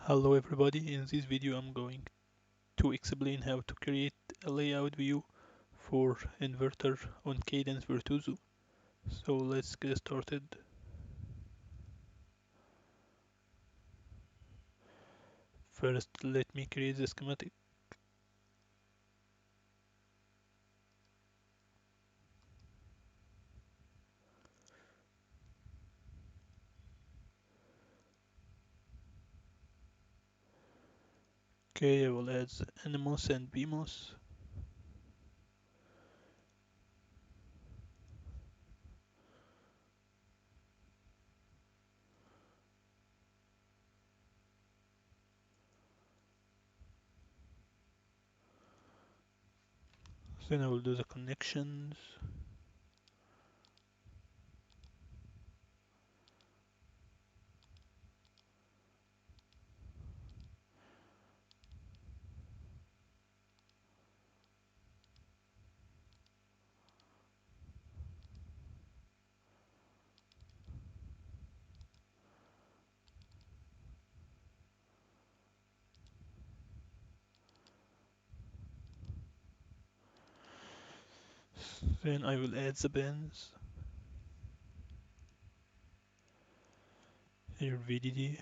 Hello everybody, in this video I'm going to explain how to create a layout view for inverter on Cadence Virtuoso. So let's get started. First let me create the schematic. Okay, I will add the NMOS and BMOS. Then I will do the connections. Then I will add the pins. Here VDD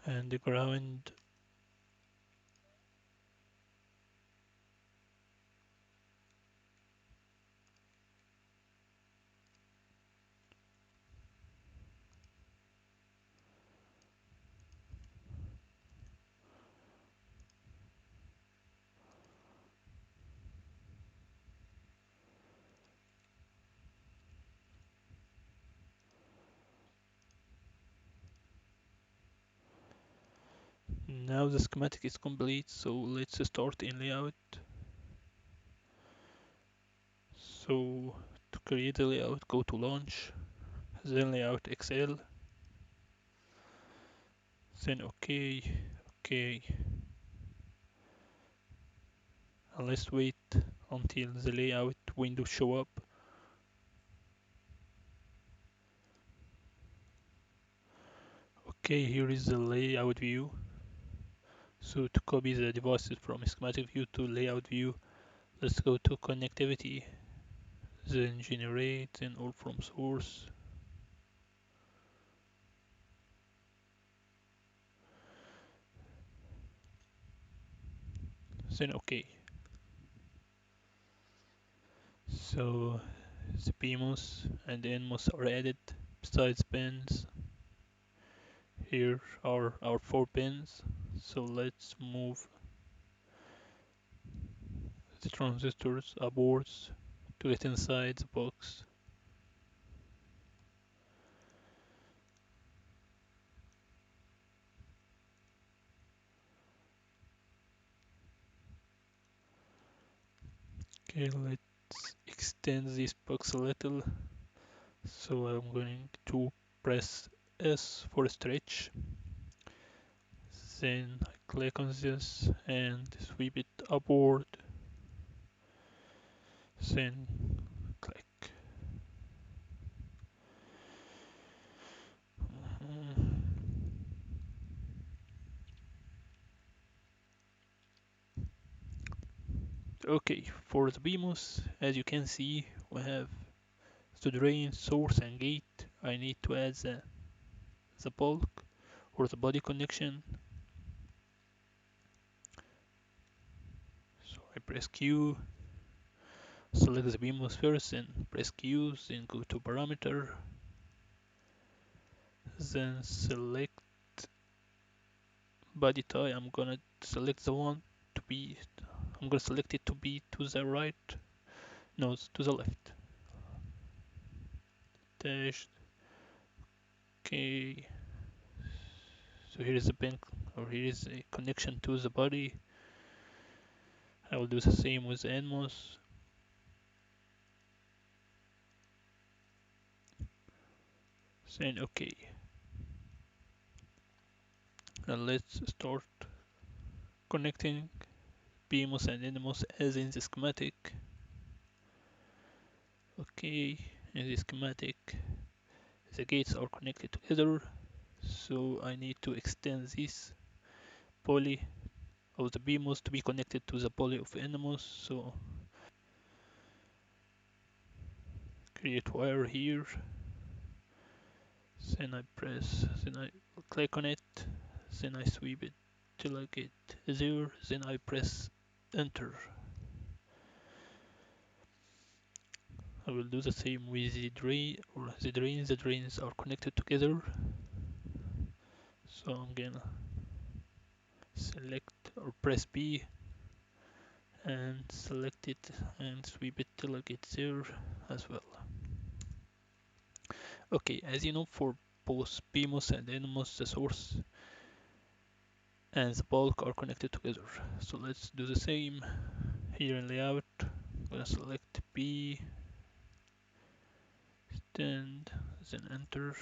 and the ground. Now the schematic is complete, so let's start in layout. So to create the layout, go to launch, then layout XL, then OK, and let's wait until the layout window show up. Okay, here is the layout view. So to copy the devices from schematic view to layout view, let's go to connectivity, then generate, then all from source, then OK. So the PMOS and the NMOS are added. Besides pins, here are our 4 pins. So let's move the transistors upwards to get inside the box. Okay, let's extend this box a little. So I'm going to press S for stretch. Then I click on this and sweep it upward. Then click. Okay, for the BMOS, as you can see, we have the drain, source and gate. I need to add the bulk or the body connection. So I press Q, select the BMOS first, then press Q, then go to parameter, then select body tie. I'm gonna select it to be to the right, no, to the left. Dash, okay. So here is the pin, or here is a connection to the body. I will do the same with the NMOS. Then okay. Now let's start connecting PMOS and NMOS as in the schematic. Okay, in the schematic, the gates are connected together. So I need to extend this poly of the BMOS to be connected to the poly of NMOS. So create wire here, then I press, then I click on it, then I sweep it till I get there, then I press enter. I will do the same with the drain or the drains. The drains are connected together. So I'm gonna select or press B and select it and sweep it till I get there as well. Okay, as you know, for both PMOS and NMOS, the source and the bulk are connected together. So let's do the same here in layout. I'm gonna select B, stand, then enter.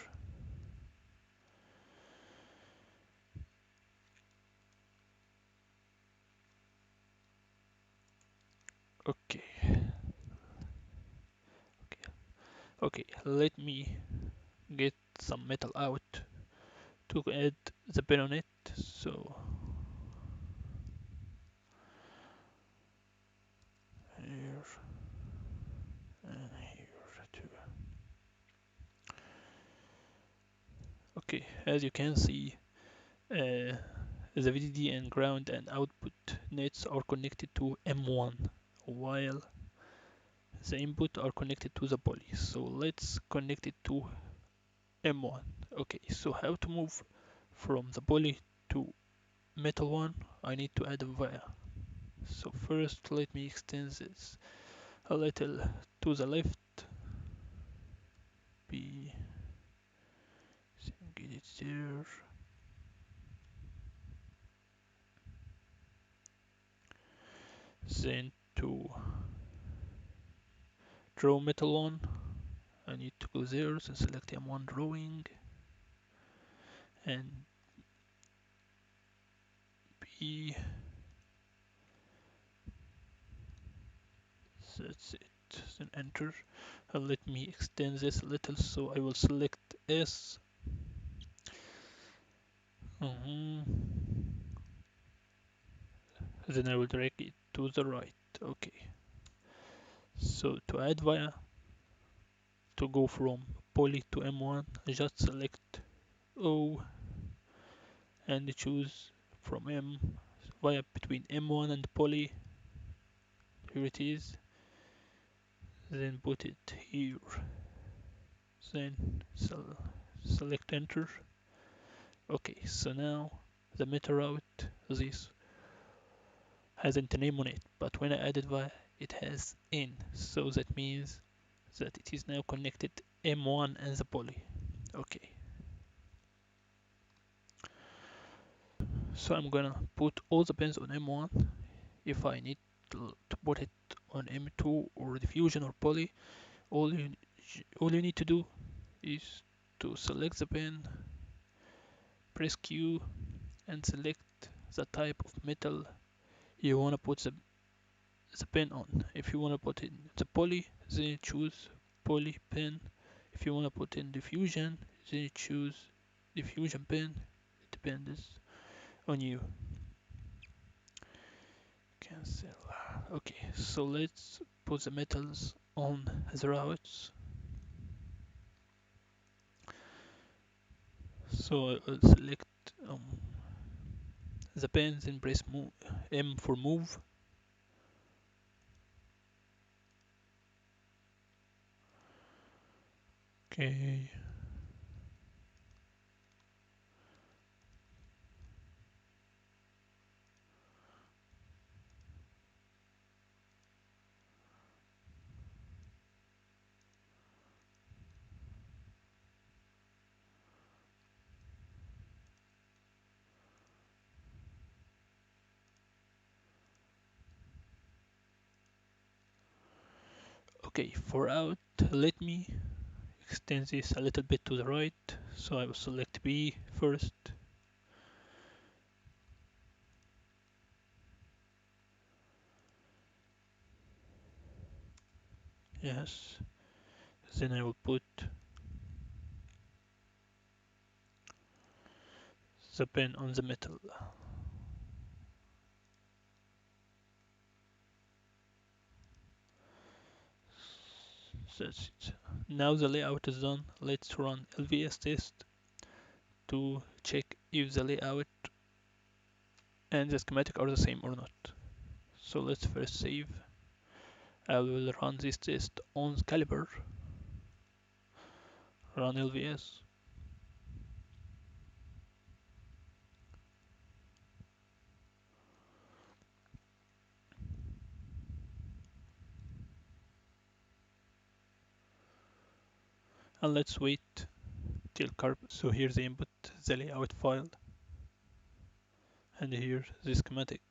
Okay, okay, let me get some metal out to add the pin on it. So here and here too. Okay, as you can see, the VDD and ground and output nets are connected to M1 while the input are connected to the poly. So let's connect it to M1. Okay, so how to move from the poly to metal one? I need to add a via. So first let me extend this a little to the left. B, get it there. Then to draw metal one, I need to go there, then select M1 drawing and B. That's it. Then enter. And let me extend this a little, so I will select S. Then I will drag it to the right. Okay. So to add via, to go from poly to M1, just select O and choose from M via between M1 and poly. Here it is. Then put it here. Then select enter. Okay, so now the meter route, this hasn't a name on it, but when I added via, it has in. So that means that it is now connected M1 and the poly. Okay, so I'm gonna put all the pins on M1. If I need to put it on M2 or diffusion or poly, all you all you need to do is to select the pin, press Q, and select the type of metal you want to put the pin on. If you want to put in the poly, then you choose poly pin. If you want to put in diffusion, then you choose diffusion pin. It depends on you. Cancel. Okay, so let's put the metals on the routes. So I will select the pins and press M for move. Okay. Okay, for out, let me extend this a little bit to the right. So I will select B first. Yes. Then I will put the pin on the metal. That's it. Now the layout is done. Let's run LVS test to check if the layout and the schematic are the same or not. So let's first save. I will run this test on Calibre. Run LVS. And let's wait till carb. So here's the input, the layout file, and here the schematic.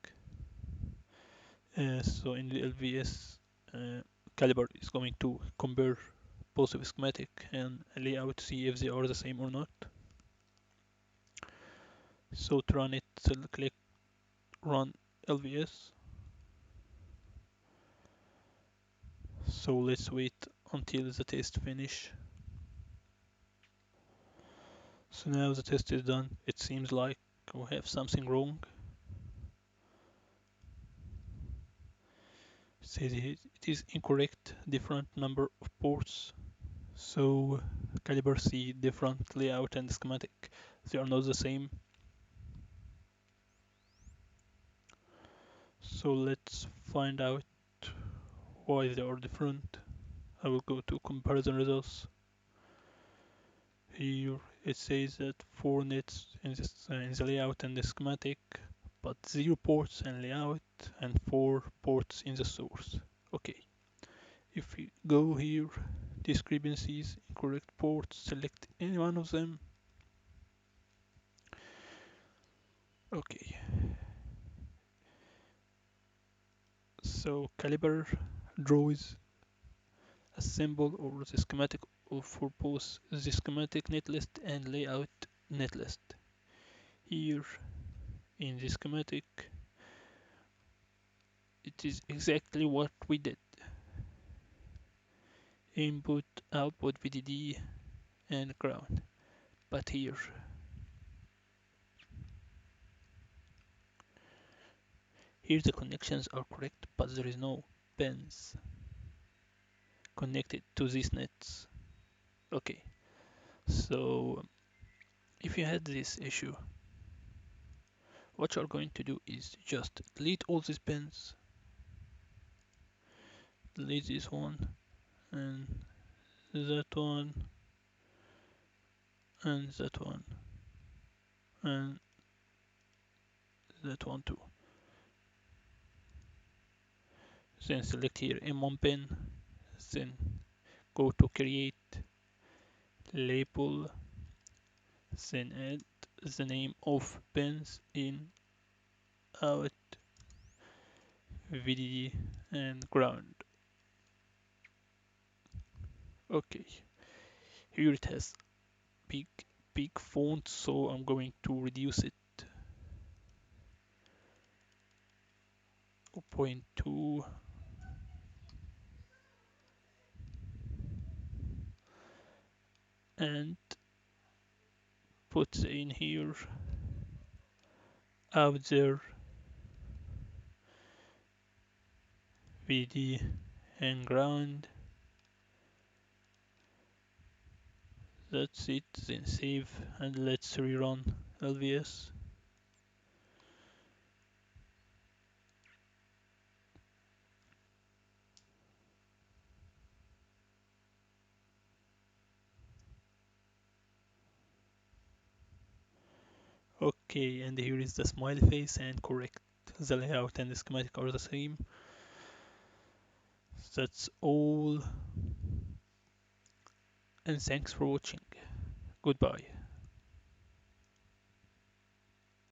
So in the LVS, Calibre is going to compare both of schematic and layout, see if they are the same or not. So to run it, click run LVS. So let's wait until the test finish. So now the test is done. It seems like we have something wrong. It says it is incorrect, different number of ports. So Calibre see different layout and schematic. They are not the same. So let's find out why they are different. I will go to comparison results. Here it says that 4 nets in the layout and the schematic, but 0 ports in layout and 4 ports in the source. Okay, if we go here, discrepancies, incorrect ports, select any one of them. Okay, so Calibre draws a symbol or the schematic for both the schematic netlist and layout netlist. Here in the schematic, it is exactly what we did. Input, output, VDD, and ground. But here the connections are correct, but there is no pins connected to these nets. Okay, so if you had this issue, what you're going to do is just delete all these pins, delete this one, and that one, and that one, and that one too. Then select here M1 pin, then go to create, label, then add the name of pins in out, VDD, and ground. Okay, here it has big big font, so I'm going to reduce it to 0.2 and put in here out there VD and ground. That's it, then save and let's rerun LVS. Okay, and here is the smiley face and correct. The layout and the schematic are the same. That's all, and thanks for watching. Goodbye.